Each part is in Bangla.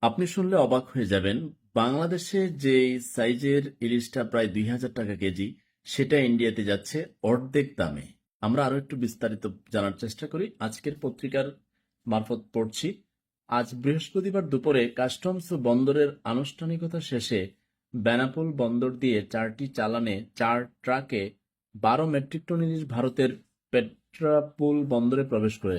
আপনি শুনলে অবাক হয়ে যাবেন। বাংলাদেশে যে সাইজের ইলিশটা প্রায় ২,০০০ টাকা কেজি, সেটা ইন্ডিয়াতে যাচ্ছে অর্ধেক দামে। আমরা আরো একটু বিস্তারিত জানার চেষ্টা করি। আজকের পত্রিকার মারফত পড়ছি, আজ বৃহস্পতিবার দুপুরে কাস্টমস বন্দরের আনুষ্ঠানিকতা শেষে বেনাপোল বন্দর দিয়ে ৪টি চালানে ৪ ট্রাকে ১২ মেট্রিক টন ইলিশ ভারতের পেট্রাপোল বন্দরে প্রবেশ করে।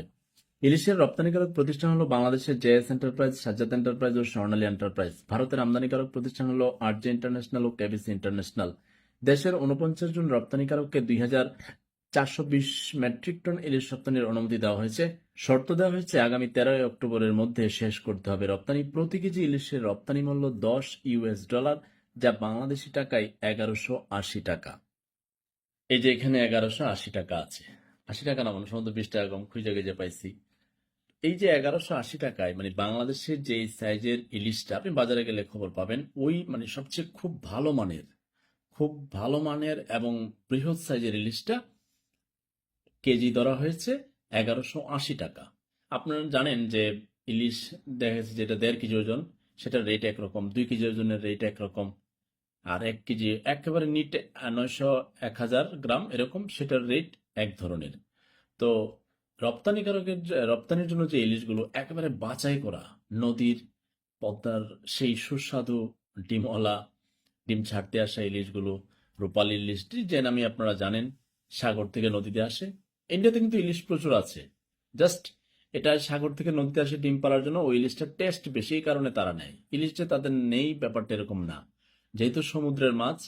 ইলিশের রপ্তানিকারক প্রতিষ্ঠান হলো বাংলাদেশের জেএস এন্টারপ্রাইজ, সাজ্জাদ এন্টারপ্রাইজ ও স্বর্ণালী এন্টারপ্রাইজ। ভারতের আমদানিকারক প্রতিষ্ঠান হলো আরজে ইন্টারন্যাশনাল ও কেবিসি ইন্টারন্যাশনাল। দেশের ৪৯ জন রপ্তানিকারককে ২,৪২০ মেট্রিক টন ইলিশ রপ্তানির অনুমতি দেওয়া হয়েছে। শর্ত দেওয়া হয়েছে, আগামী ১৩ অক্টোবরের মধ্যে শেষ করতে হবে রপ্তানি। প্রতি কেজি ইলিশের রপ্তানি মূল্য $১০, যা বাংলাদেশি টাকায় ১১৮০ টাকা। এই যে এখানে ১১৮০ টাকা আছে, ৮০ টাকা না, মানে সম্ভবত ২০ টাকা কম, খুঁজে খুঁজে পাইছি। এই যে ১১৮০ টাকায়, মানে বাংলাদেশের যে সাইজের ইলিশটা আপনি বাজারে গেলে খবর পাবেন, ওই মানে সবচেয়ে খুব ভালো মানের এবং বৃহৎ সাইজের ইলিশটা কেজি ধরা হয়েছে ১১৮০ টাকা। আপনারা জানেন যে ইলিশ দেখা যাচ্ছে যেটা ১.৫ কেজি ওজন, সেটার রেট একরকম, ২ কেজি ওজনের রেট একরকম, আর ১ কেজি একেবারে নিট ৯০০-১,০০০ গ্রাম এরকম, সেটার রেট এক ধরনের। তো রপ্তানির জন্য যে ইলিশগুলো একেবারে বাছাই করা, নদীর পদ্মার সেই সুস্বাদু ডিমওয়ালা, ডিম ছাড়তে আসা ইলিশগুলো, রূপালী ইলিশ যে নামে আপনারা জানেন, সাগর থেকে নদীতে আসে। ইন্ডিয়াতে কিন্তু ইলিশ প্রচুর আছে, জাস্ট এটা সাগর থেকে নদীতে আসে ডিম পাড়ার জন্য, ওই ইলিশটার টেস্ট বেশি, এই কারণে তারা নেয়। ইলিশ যে তাদের নেই ব্যাপারটা এরকম না, যেহেতু সমুদ্রের মাছ।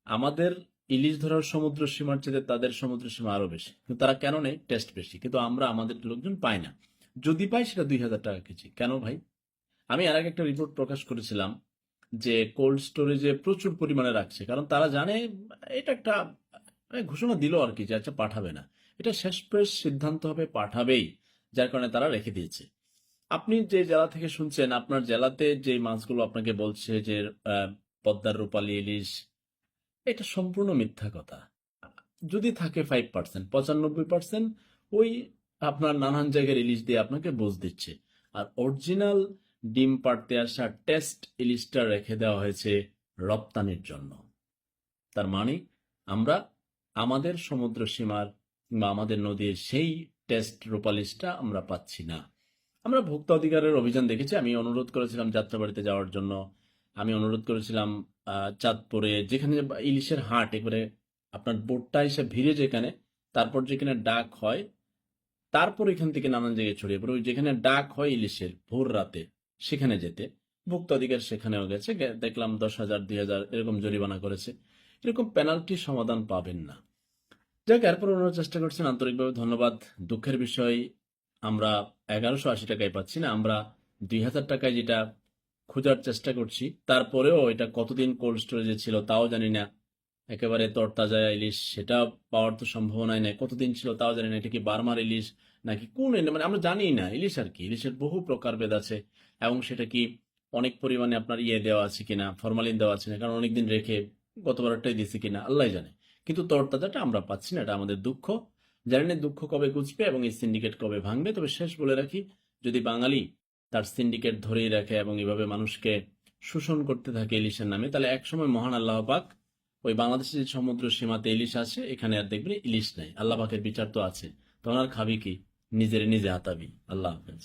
আমাদের ইলিশ ধরার সমুদ্র সীমার চেয়ে তাদের সমুদ্র সীমা আরো বেশি, কিন্তু তারা কেন নেই? টেস্ট বেশি, কিন্তু আমরা আমাদের লোকজন পাই না। যদি পাই সেটা ২,০০০ টাকা কেজি। কেন ভাই? আমি আর একটা রিপোর্ট প্রকাশ করেছিলাম যে কোল্ড স্টোরেজে প্রচুর পরিমাণে রাখছে, কারণ তারা জানে এটা একটা ঘোষণা দিল আর কি, যে আচ্ছা পাঠাবে না, এটা শেষ পেশ সিদ্ধান্ত হবে পাঠাবেই, যার কারণে তারা রেখে দিয়েছে। আপনি যে জেলা থেকে শুনছেন, আপনার জেলাতে যে মাছগুলো আপনাকে বলছে যে পদ্মার রূপালী ইলিশ, এটা সম্পূর্ণ মিথ্যা কথা। যদি থাকে 5%, 95% ওই আপনার নানান জায়গার ইলিশ দিয়ে আপনাকে বুঝ দিচ্ছে। আর অরিজিনাল ডিম পাড়তে আসা টেস্ট ইলিশটা রেখে দেওয়া হয়েছে রপ্তানির জন্য। তার মানে আমরা আমাদের সমুদ্র সীমার বা আমাদের নদীর সেই টেস্ট রূপালিশটা আমরা পাচ্ছি না। আমরা ভোক্তা অধিকারের অভিযান দেখেছি। আমি অনুরোধ করেছিলাম যাত্রাবাড়িতে যাওয়ার জন্য, আমি অনুরোধ করেছিলাম চাঁদপুরে, যেখানে ইলিশের হাট, এবারে আপনার বোটটা এসে ভিড়ে যেখানে, তারপর যেখানে ডাক হয়, তারপর এখান থেকে নানান জায়গায় ছড়িয়ে পড়ে, ওই যেখানে ডাক হয় ইলিশের ভোর রাতে, সেখানে যেতে ভোক্তা অধিকার সেখানেও গেছে, দেখলাম ১০,০০০, ২,০০০ এরকম জরিমানা করেছে। এরকম পেনাল্টি সমাধান পাবেন না। যাক, এরপর ওনারা চেষ্টা করছেন, আন্তরিকভাবে ধন্যবাদ। দুঃখের বিষয়, আমরা ১১৮০ টাকায় পাচ্ছি না, আমরা ২,০০০ টাকায় যেটা খোঁজার চেষ্টা করছি, তারপরেও এটা কতদিন কোল্ড স্টোরেজে ছিল তাও জানি না। একেবারে তরতাজা ইলিশ, সেটা পাওয়ার তো সম্ভাবনাই নেই। কতদিন ছিল তাও জানি না। এটা কি বার্মার ইলিশ নাকি কোন মানে আমরা জানি না। ইলিশ আর কি, ইলিশের বহু প্রকারভেদ আছে, এবং সেটা কি অনেক পরিমাণে আপনার দেওয়া আছে কিনা, ফরমালিন দেওয়া আছে না, কারণ অনেকদিন রেখে গতবারটাই দিছে কিনা আল্লাহ জানে। কিন্তু তরতাজাটা আমরা পাচ্ছি না, এটা আমাদের দুঃখ। জানি না দুঃখ কবে ঘুচবে এবং এই সিন্ডিকেট কবে ভাঙবে। তবে শেষ বলে রাখি, যদি বাঙালি তার সিন্ডিকেট ধরেই রাখে এবং এভাবে মানুষকে শোষণ করতে থাকে ইলিশের নামে, তাহলে একসময় মহান আল্লাহ পাক ওই বাংলাদেশের যে সমুদ্র সীমাতে ইলিশ আছে, এখানে আর দেখবেন ইলিশ নাই। আল্লাহ পাকের বিচার তো আছে, তখন আর খাবি কি? নিজের নিজে হাতাবি। আল্লাহ হাফেজ।